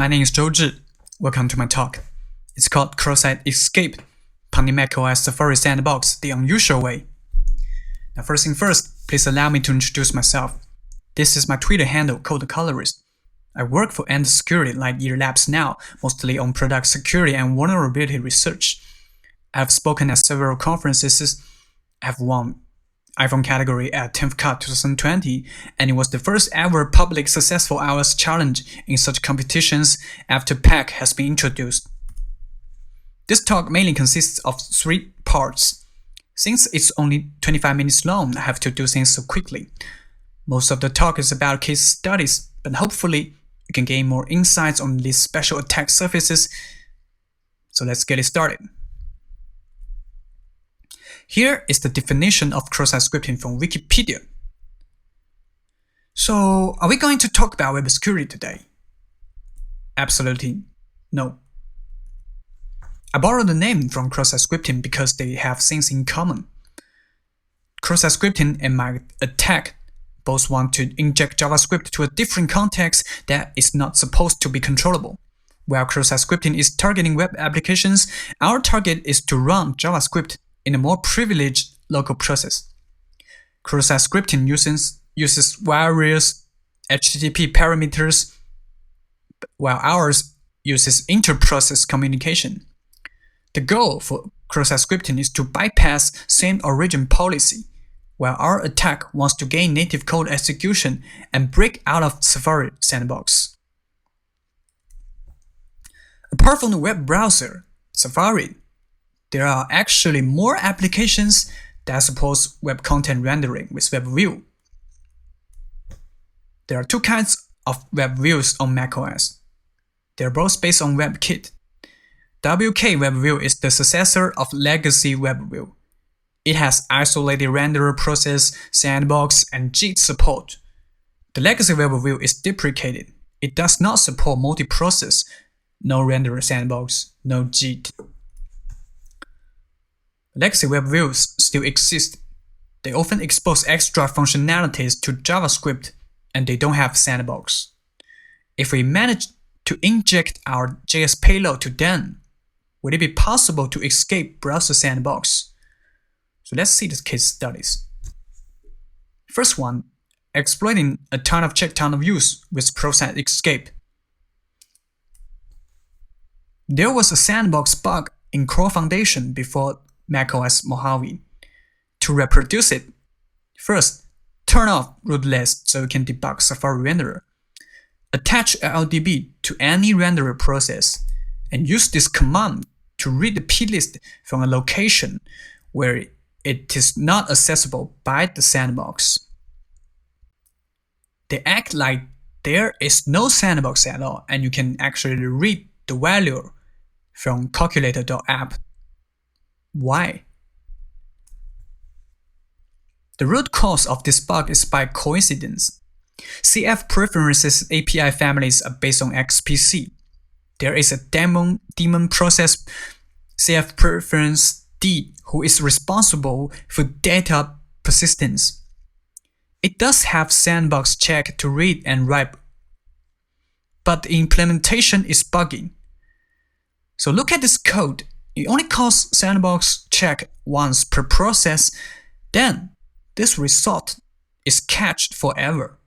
My name is Zhi Zhou. Welcome to my talk. It's called Cross-Site Escape, Pwning macOS Safari Sandbox the unusual way. Now first thing first, please allow me to introduce myself. This is my Twitter handle, Code Colorist. I work for End Security Lightyear Labs now, mostly on product security and vulnerability research. I have spoken at several conferences. I have won iPhone category at TOCTOU 2020, and it was the first ever public successful iOS challenge in such competitions after PAC has been introduced. This talk mainly consists of 3 parts. Since it's only 25 minutes long, I have to do things so quickly. Most of the talk is about case studies, but hopefully you can gain more insights on these special attack surfaces. So let's get it started. Here is the definition of cross-site scripting from Wikipedia. So, are we going to talk about web security today? Absolutely no. I borrowed the name from cross-site scripting because they have things in common. Cross-site scripting and my attack both want to inject JavaScript to a different context that is not supposed to be controllable. While cross-site scripting is targeting web applications, our target is to run JavaScript in a more privileged local process. Cross-site scripting uses various HTTP parameters, while ours uses inter-process communication. The goal for cross-site scripting is to bypass same origin policy, while our attack wants to gain native code execution and break out of Safari Sandbox. Apart from the web browser, Safari, there are actually more applications that support web content rendering with WebViews. There are 2 kinds of WebViews on macOS. They are both based on WebKit. WK WebView is the successor of legacy WebView. It has isolated renderer process, sandbox, and JIT support. The legacy WebView is deprecated. It does not support multi-process, no renderer sandbox, no JIT. Legacy WebViews still exist. They often expose extra functionalities to JavaScript, and they don't have sandbox. If we manage to inject our JS payload to them, would it be possible to escape browser sandbox? So let's see the case studies. First one, exploiting a ton of check-ton of use with cross-site escape. There was a sandbox bug in Core Foundation before macOS Mojave. To reproduce it, first, turn off rootless so you can debug Safari renderer. Attach LDB to any renderer process and use this command to read the plist from a location where it is not accessible by the sandbox. They act like there is no sandbox at all, and you can actually read the value from calculator.app. Why? The root cause of this bug is by coincidence. CF preferences API families are based on XPC. There is a daemon process CF preference D who is responsible for data persistence. It does have sandbox check to read and write, but the implementation is buggy. So look at this code. It only calls sandbox check once per process, then this result is cached forever.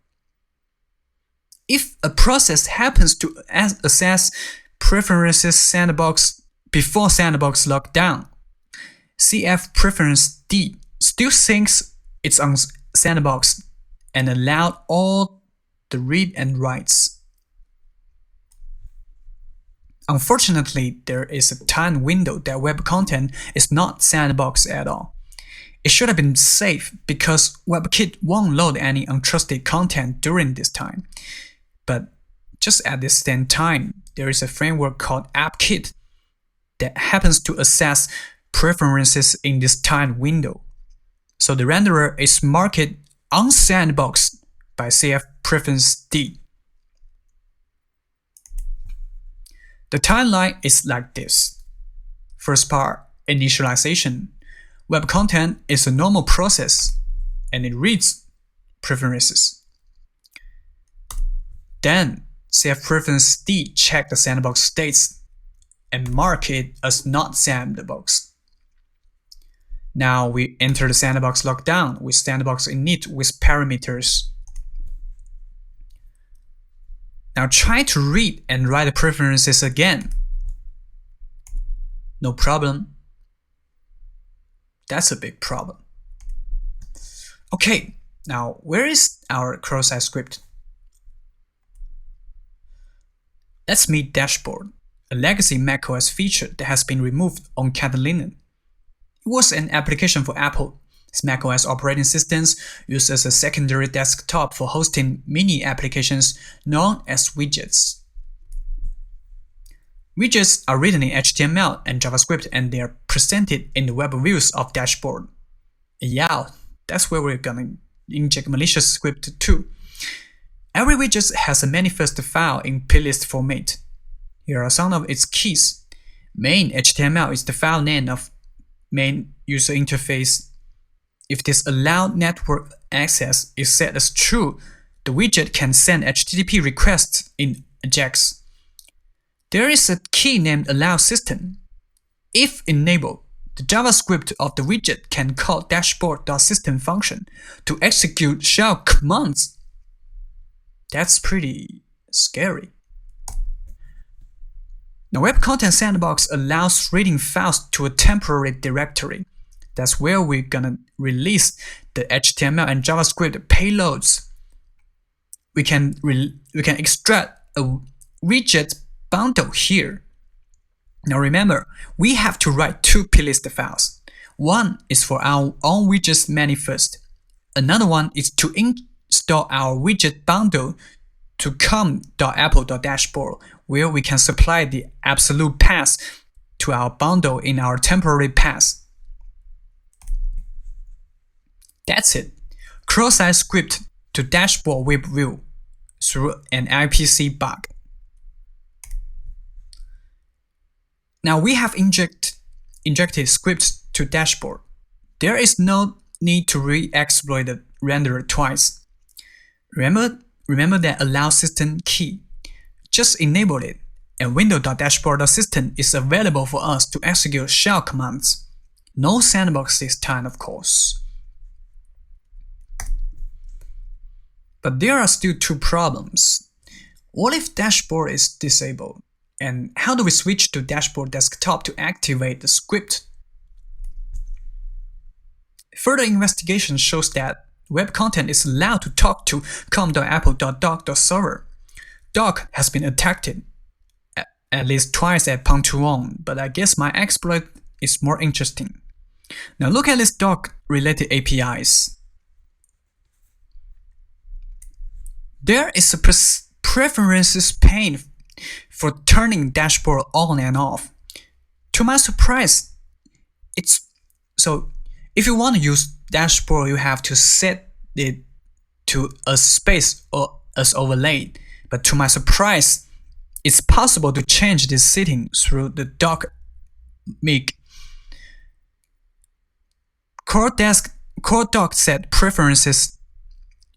If a process happens to access preferences sandbox before sandbox lockdown, CF preference D still thinks it's on sandbox and allowed all the read and writes. Unfortunately, there is a time window that web content is not sandbox at all. It should have been safe because WebKit won't load any untrusted content during this time. But just at the same time, there is a framework called AppKit that happens to assess preferences in this time window. So the renderer is marked unsandboxed by CF preference D. The timeline is like this. First part, initialization. Web content is a normal process, and it reads preferences. Then CF preference D check the sandbox states and mark it as not sandbox. Now we enter the sandbox lockdown with sandbox init with parameters. Now try to read and write the preferences again. No problem. That's a big problem. Okay, now where is our cross-site script? Let's meet Dashboard, a legacy macOS feature that has been removed on Catalina. It was an application for Apple's macOS operating systems used as a secondary desktop for hosting mini applications known as widgets. Widgets are written in HTML and JavaScript, and they are presented in the WebViews of Dashboard. Yeah, that's where we're gonna inject malicious script too. Every widget has a manifest file in playlist format. Here are some of its keys. Main HTML is the file name of main user interface. If this allowed network access is set as true, the widget can send HTTP requests in AJAX. There is a key named allow system. If enabled, the JavaScript of the widget can call dashboard.system function to execute shell commands. That's pretty scary. Now, Web Content Sandbox allows reading files to a temporary directory. That's where we're gonna release the HTML and JavaScript payloads. We can extract a widget bundle here. Now remember, we have to write two plist files. One is for our own widgets manifest. Another one is to install our widget bundle to com.apple.dashboard, where we can supply the absolute path to our bundle in our temporary path. That's it. Cross-site script to dashboard web view through an IPC bug. Now we have injected scripts to dashboard. There is no need to re-exploit the renderer twice. Remember that allow system key. Just enable it, and window.dashboard.system is available for us to execute shell commands. No sandbox this time, of course. But there are still two problems. What if dashboard is disabled? And how do we switch to dashboard desktop to activate the script? Further investigation shows that web content is allowed to talk to com.apple.doc.server. Doc has been attacked at least twice at Pwning, but I guess my exploit is more interesting. Now look at this doc-related APIs. There is a preferences pane for turning dashboard on and off. To my surprise, if you want to use dashboard, you have to set it to a space or as overlaid. But to my surprise, it's possible to change this setting through the doc make. Core doc set preferences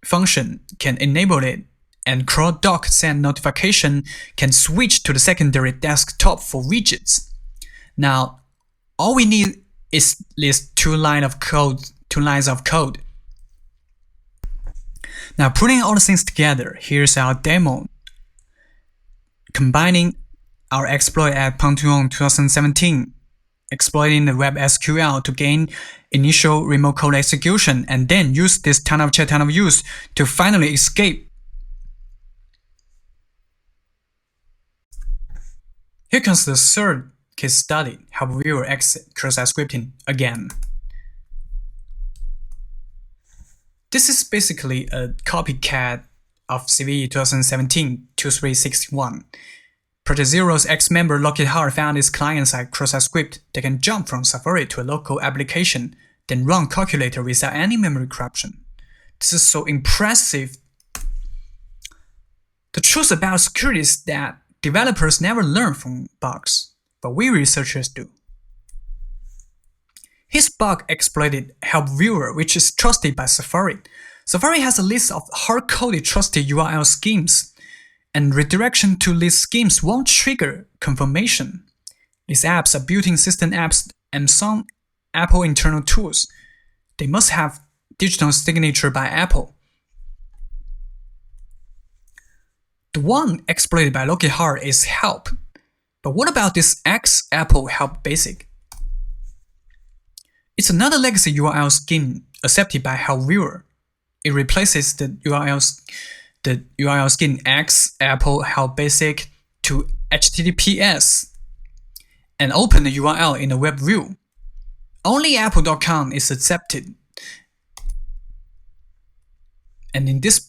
function can enable it, and core doc send notification can switch to the secondary desktop for widgets. Now, all we need is list two lines of code. Now, putting all the things together, here's our demo. Combining our exploit at Pwning 2017, exploiting the web SQL to gain initial remote code execution, and then use this ton of use to finally escape. Here comes the third case study, help viewer exit cross-site scripting again. This is basically a copycat of CVE 2017-2361. ProteZero's ex-member Lockheed Hart found this client-side cross-site script that can jump from Safari to a local application, then run calculator without any memory corruption. This is so impressive. The truth about security is that developers never learn from bugs, but we researchers do. His bug exploited help viewer, which is trusted by Safari. Safari has a list of hard-coded trusted URL schemes. And redirection to these schemes won't trigger confirmation. These apps are built-in system apps and some Apple internal tools. They must have digital signature by Apple. The one exploited by Lockheed Hart is help. But what about this X Apple help basic? It's another legacy URL scheme accepted by help viewer. It replaces the URL scheme X Apple help basic to HTTPS and open the URL in the web view. Only apple.com is accepted. And in this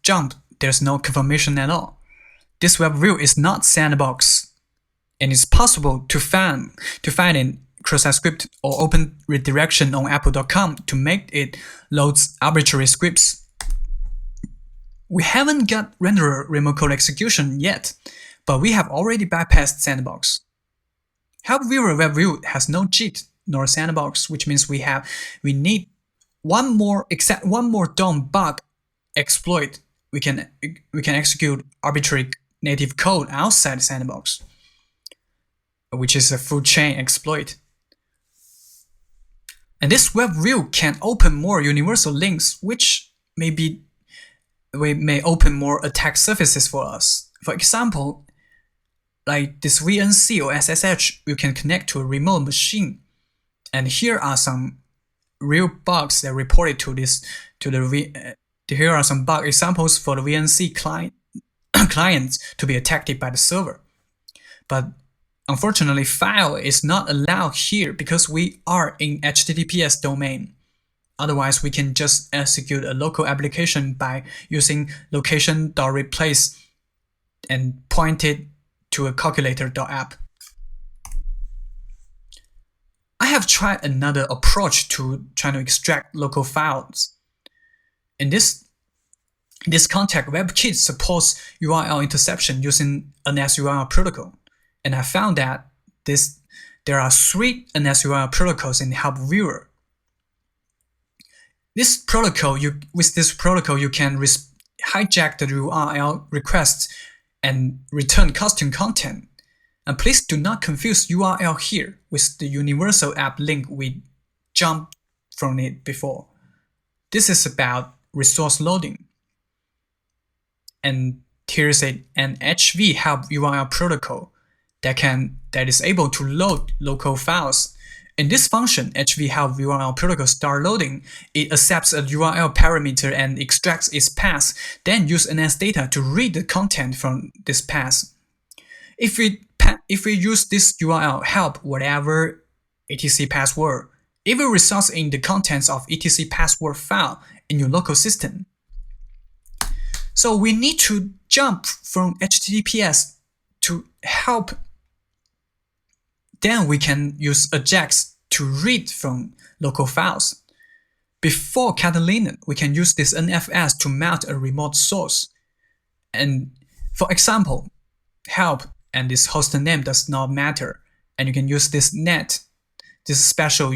jump, there's no confirmation at all. This web view is not sandbox, and it's possible to find an cross-site script or open redirection on apple.com to make it loads arbitrary scripts. We haven't got renderer remote code execution yet, but we have already bypassed sandbox. Help viewer web view has no JIT nor sandbox, which means we need one more DOM bug exploit. We can execute arbitrary native code outside sandbox, which is a full chain exploit. And this web view can open more universal links, which may open more attack surfaces for us. For example, like this VNC or SSH, you can connect to a remote machine. And here are some real bugs that reported here are some bug examples for the VNC clients to be attacked by the server. But unfortunately, file is not allowed here because we are in HTTPS domain. Otherwise, we can just execute a local application by using location.replace and point it to a calculator.app. I have tried another approach to trying to extract local files. In this context, WebKit supports URL interception using an NSURL protocol, and I found that there are 3 NSURL protocols in Help Viewer. With this protocol, you can hijack the URL requests and return custom content. And please do not confuse URL here with the universal app link we jumped from it before. This is about resource loading. And here's an HV help URL protocol that is able to load local files. In this function, HV help URL protocol start loading. It accepts a URL parameter and extracts its path, then use NS data to read the content from this path. If we use this URL help whatever etc password, it will result in the contents of etc password file in your local system. So we need to jump from HTTPS to help. Then we can use AJAX to read from local files. Before Catalina, we can use this NFS to mount a remote source. And for example, help and this host name does not matter, and you can use this net, this special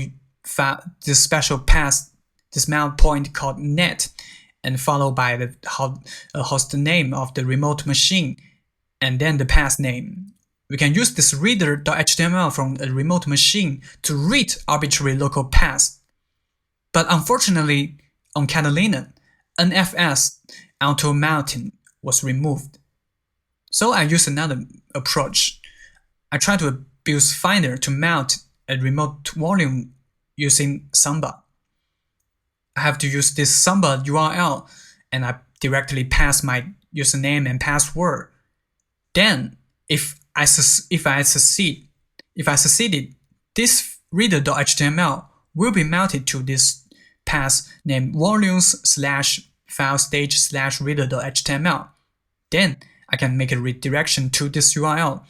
path, this mount point called net, and followed by the host name of the remote machine, and then the path name. We can use this reader.html from a remote machine to read arbitrary local paths. But unfortunately, on Catalina, NFS auto mounting was removed. So I used another approach. I tried to abuse Finder to mount a remote volume using Samba. I have to use this Samba URL, and I directly pass my username and password. Then, if I succeeded, this reader.html will be mounted to this path named volumes/filestage/reader.html. Then I can make a redirection to this URL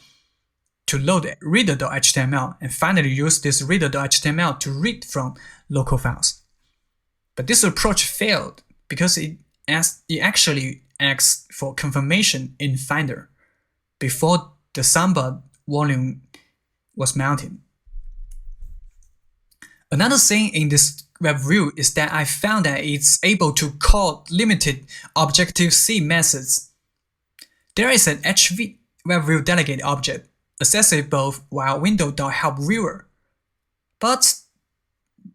to load reader.html and finally use this reader.html to read from local files. But this approach failed because it actually asks for confirmation in Finder before the Samba volume was mounted. Another thing in this web view is that I found that it's able to call limited Objective-C methods. There is an HV WebView delegate object accessible via window.help-viewer, but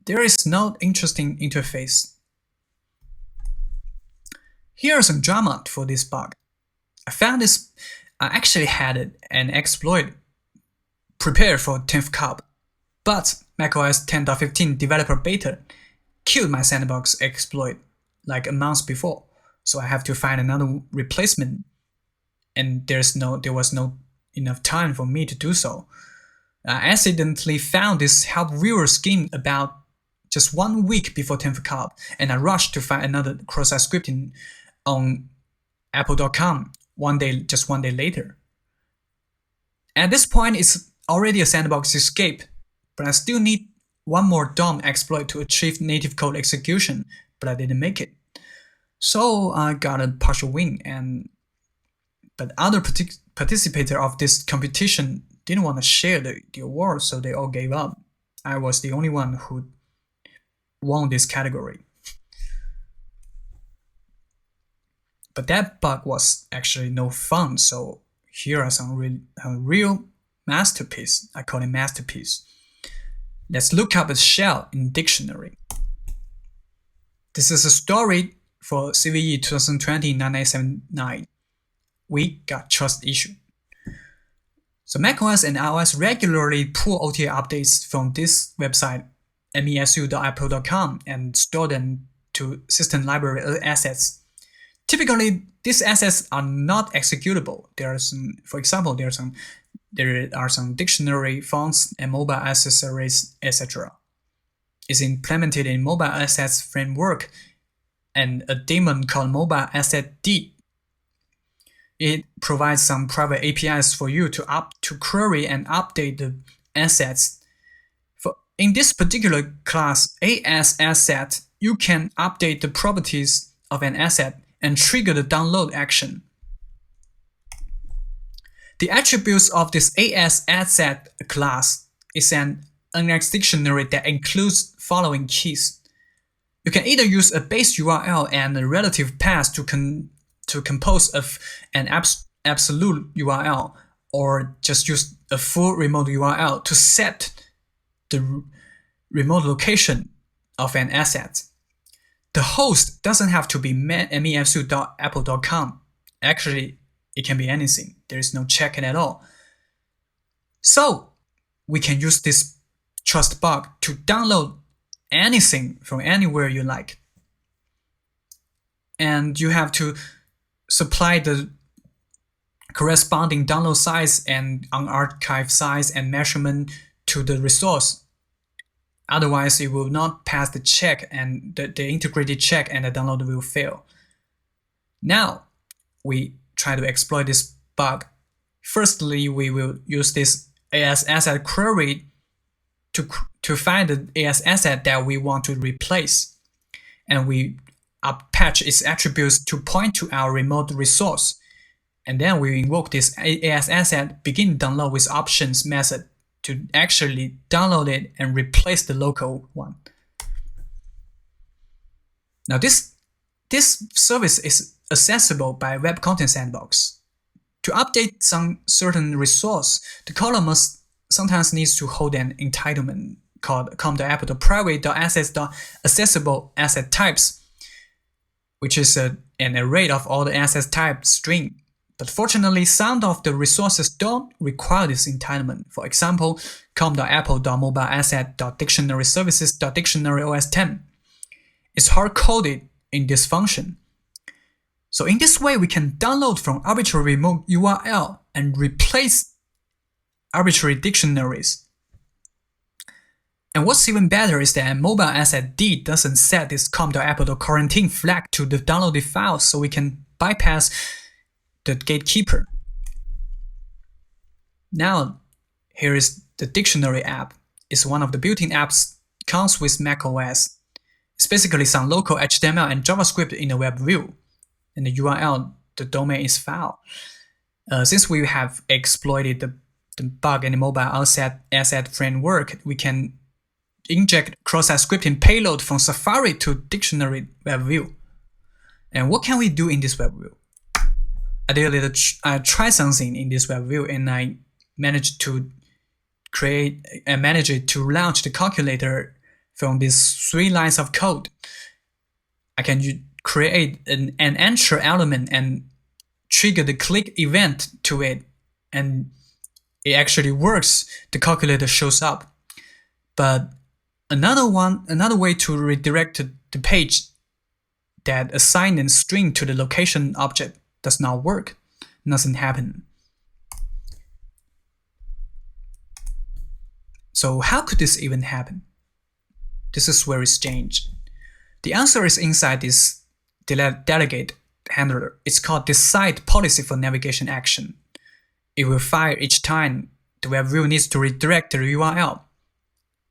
there is no interesting interface. Here's some drama for this bug. I actually had an exploit prepared for 10th Cup, but macOS 10.15 developer beta killed my sandbox exploit like a month before, so I have to find another replacement, and there was no enough time for me to do so. I accidentally found this help viewer scheme about just 1 week before 10th Cup, and I rushed to find another cross-site scripting on apple.com just one day later. At this point, it's already a Sandbox Escape, but I still need one more DOM exploit to achieve native code execution, but I didn't make it. So I got a partial win, but other participants of this competition didn't want to share the award, so they all gave up. I was the only one who won this category. But that bug was actually no fun, so here are some real masterpiece. I call it masterpiece. Let's look up a shell in dictionary. This is a story for CVE 2020-9879. We got trust issue. So macOS and iOS regularly pull OTA updates from this website, mesu.apple.com, and store them to system library assets. Typically, these assets are not executable. There are some dictionary fonts and mobile accessories, etc. It's implemented in Mobile Assets Framework and a daemon called Mobile Asset D. It provides some private APIs for you to query and update the assets. In this particular class, AS asset, you can update the properties of an asset and trigger the download action. The attributes of this AS asset class is an NX dictionary that includes following keys. You can either use a base URL and a relative path to compose of an absolute URL, or just use a full remote URL to set the remote location of an asset. The host doesn't have to be mesu.apple.com. Actually, it can be anything. There is no check-in at all. So we can use this trust bug to download anything from anywhere you like. And you have to supply the corresponding download size and unarchived size and measurement to the resource. Otherwise, it will not pass the check, and the integrated check, and the download will fail. Now, we try to exploit this bug. Firstly, we will use this AS asset query to find the AS asset that we want to replace, and we patch its attributes to point to our remote resource. And then we invoke this AS asset begin download with options method to actually download it and replace the local one. Now this service is accessible by Web Content Sandbox. To update some certain resource, the caller sometimes needs to hold an entitlement called com.apple.private.assets.accessible asset types, which is an array of all the assets type string. But fortunately, some of the resources don't require this entitlement. For example, com.apple.mobileasset.dictionaryservices.dictionaryOS10 is hard-coded in this function. So in this way, we can download from arbitrary remote URL and replace arbitrary dictionaries. And what's even better is that mobile asset D doesn't set this com.apple.quarantine flag to the downloaded files, so we can bypass the gatekeeper. Now, here is the Dictionary.app. It's one of the built-in apps, comes with macOS. It's basically some local HTML and JavaScript in a web view. And the URL, the domain is file. Since we have exploited the bug in the mobile asset framework, we can inject cross-site scripting payload from Safari to Dictionary web view. And what can we do in this web view? I tried something in this web view, and I managed to manage it to launch the calculator from these 3 lines of code. I can create an enter element and trigger the click event to it, and it actually works. The calculator shows up. But another way to redirect the page that assign a string to the location object does not work. Nothing happened. So how could this even happen? This is very strange. The answer is inside this delegate handler. It's called decide policy for navigation action. It will fire each time the web view needs to redirect the URL.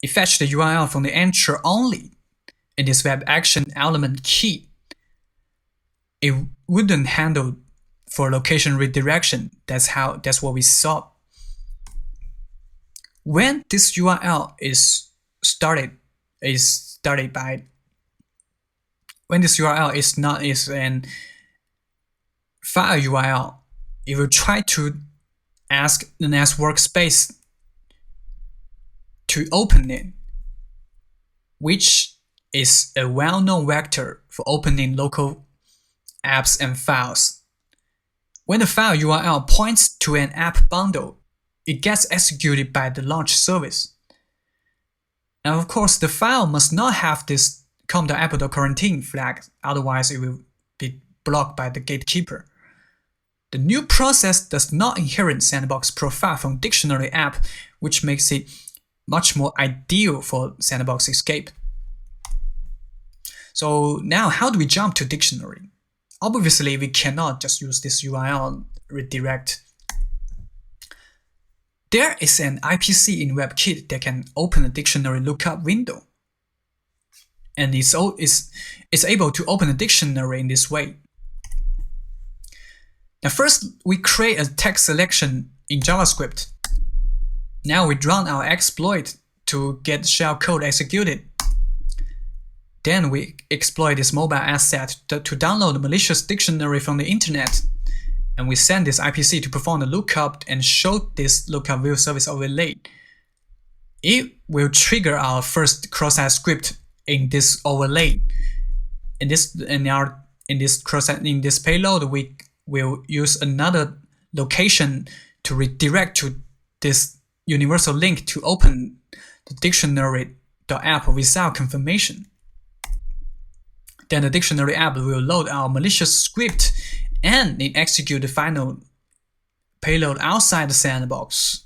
It fetches the URL from the enter only in this web action element key. It wouldn't handle for location redirection. That's what we saw. When this URL is when this URL is an file URL, it will try to ask the NAS workspace to open it, which is a well-known vector for opening local apps and files. When the file URL points to an app bundle, it gets executed by the launch service. And of course, the file must not have this com.apple.quarantine flag, otherwise it will be blocked by the gatekeeper. The new process does not inherit Sandbox profile from Dictionary.app, which makes it much more ideal for Sandbox Escape. So now, how do we jump to Dictionary? Obviously, we cannot just use this URL redirect. There is an IPC in WebKit that can open a dictionary lookup window, and it's able to open a dictionary in this way. Now first, we create a text selection in JavaScript. Now we run our exploit to get shellcode executed. Then we exploit this mobile asset to download a malicious dictionary from the internet. And we send this IPC to perform the lookup and show this lookup view service overlay. It will trigger our first cross-site script in this overlay. In this payload, we will use another location to redirect to this universal link to open the Dictionary.app without confirmation. Then the Dictionary.app will load our malicious script and it execute the final payload outside the sandbox.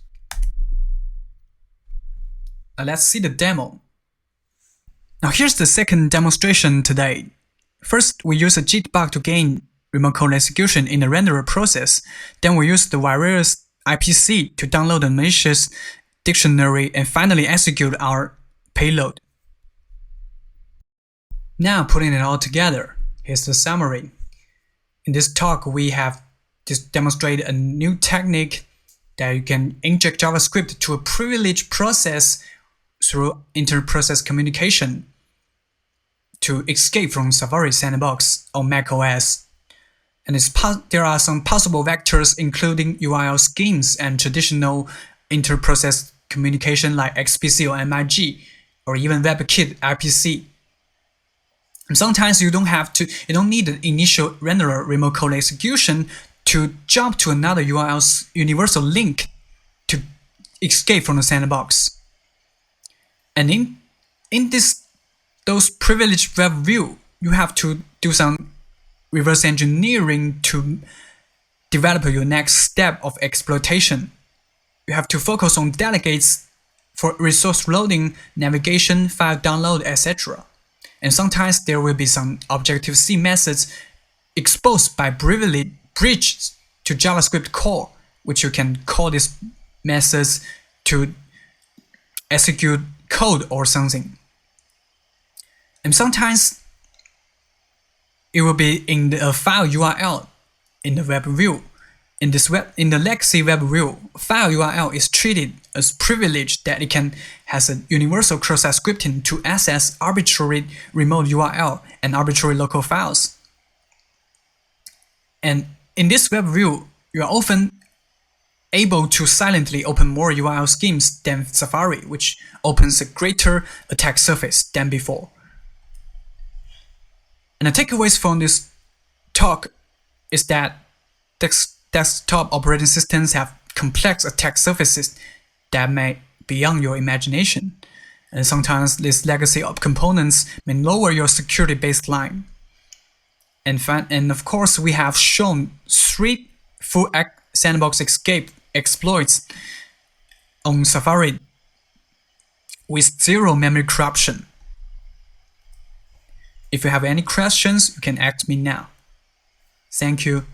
Now let's see the demo. Now here's the second demonstration today. First, we use a jitbug to gain remote code execution in the renderer process. Then we use the virus IPC to download the malicious dictionary and finally execute our payload. Now putting it all together, here's the summary. In this talk, we have just demonstrated a new technique that you can inject JavaScript to a privileged process through inter-process communication to escape from Safari Sandbox on macOS. And there are some possible vectors including URL schemes and traditional inter-process communication like XPC or MIG, or even WebKit IPC. And sometimes you don't need the initial renderer remote code execution to jump to another URL's universal link to escape from the sandbox. And in those privileged web view, you have to do some reverse engineering to develop your next step of exploitation. You have to focus on delegates for resource loading, navigation, file download, etc. And sometimes there will be some Objective-C methods exposed by bridge to JavaScript core, which you can call these methods to execute code or something. And sometimes it will be in the file URL in the web view. In the legacy web view, file URL is treated as privileged that it has a universal cross-site scripting to access arbitrary remote URL and arbitrary local files. And In this web view, you are often able to silently open more URL schemes than Safari, which opens a greater attack surface than before. And the takeaways from this talk is that desktop operating systems have complex attack surfaces that may be beyond your imagination, and sometimes this legacy of components may lower your security baseline. And of course, we have shown 3 full Sandbox Escape exploits on Safari with 0 memory corruption. If you have any questions, you can ask me now. Thank you.